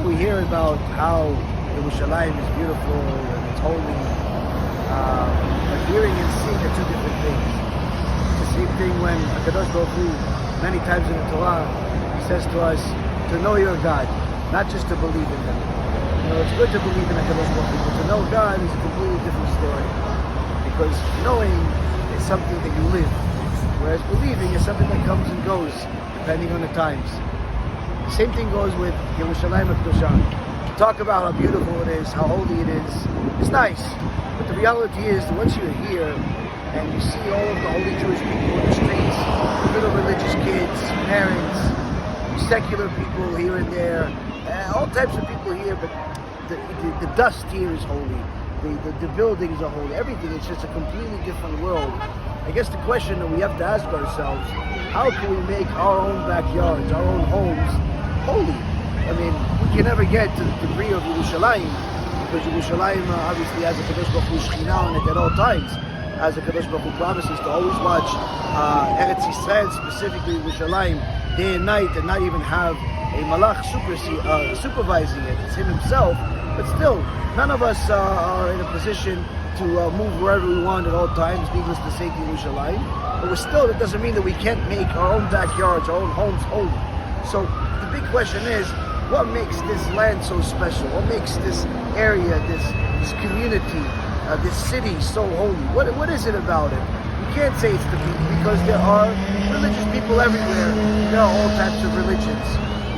we hear about how Yerushalayim is beautiful and it's holy, but hearing and seeing are two different things. It's the same thing when HaKadosh Baruch Hu, many times in the Torah, He says to us to know your God, not just to believe in Him. It's good to believe in HaKadosh Baruch Hu, but to know God is a completely different story. Because knowing is something that you live, whereas believing is something that comes and goes, depending on the times. The same thing goes with Yerushalayim HaKadoshah. To talk about how beautiful it is, how holy it is, it's nice. But the reality is that once you're here and you see all of the holy Jewish people in the streets, little religious kids, parents, secular people here and there, all types of people here, but the dust here is holy. The buildings are holy. Everything is just a completely different world. I guess the question that we have to ask ourselves, how can we make our own backyards, our own homes, holy? I mean, we can never get to the degree of Yerushalayim, because Yerushalayim obviously has a Kadosh Baruch Hu Shechina on it at all times, as the Kadosh Baruch Hu promises to always watch Eretz Yisrael, specifically Yerushalayim, day and night, and not even have a malach supervising it. It's Him Himself, but still, none of us are in a position to move wherever we want at all times, needless to say, to Yerushalayim. But that doesn't mean that we can't make our own backyards, our own homes holy. So the big question is, what makes this land so special? What makes this area, this community, this city so holy? What is it about it? You can't say it's the people, because there are religious people everywhere. There are all types of religions.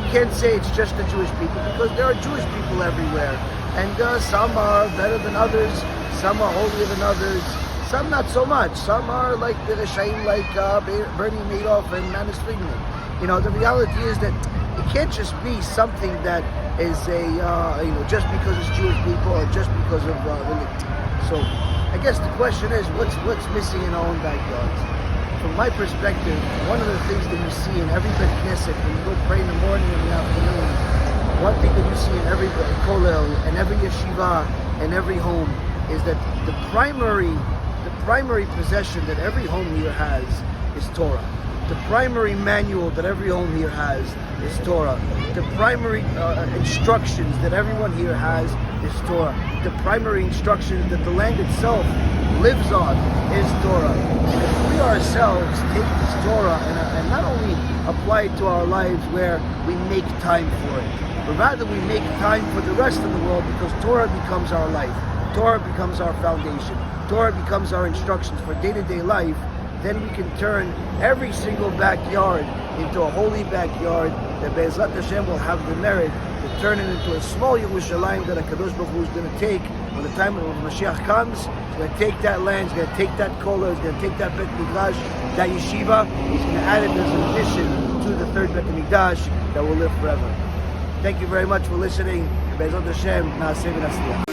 You can't say it's just the Jewish people, because there are Jewish people everywhere. And some are better than others, some are holier than others, some not so much. Some are like the Reshaim, like Bernie Madoff and Manus Friedman. The reality is that it can't just be something that is just because it's Jewish people or just because of religion. So I guess the question is, what's missing in our own backyards? From my perspective, one of the things that you see in every Bet Knesset when you go pray in the morning and the afternoon, one thing that you see in every kollel and every yeshiva and every home is that the primary possession that every home here has is Torah. The primary manual that every home here has is Torah. The primary instructions that everyone here has is Torah. The primary instructions that the land itself lives on is Torah. And if we ourselves take this Torah and not only apply it to our lives where we make time for it, but rather we make time for the rest of the world, because Torah becomes our life. Torah becomes our foundation. Torah becomes our instructions for day-to-day life. Then we can turn every single backyard into a holy backyard that BeEzrat HaShem will have the merit to turn it into a small Yerushalayim that HaKadosh Baruch Hu is going to take when the time of Mashiach comes. He's going to take that land, he's going to take that kollel, he's going to take that Bet Midrash, that yeshiva, he's going to add it as an addition to the third Bet Midrash that will live forever. Thank you very much for listening. BeEzrat HaShem, Na'aseh v'Natzliach.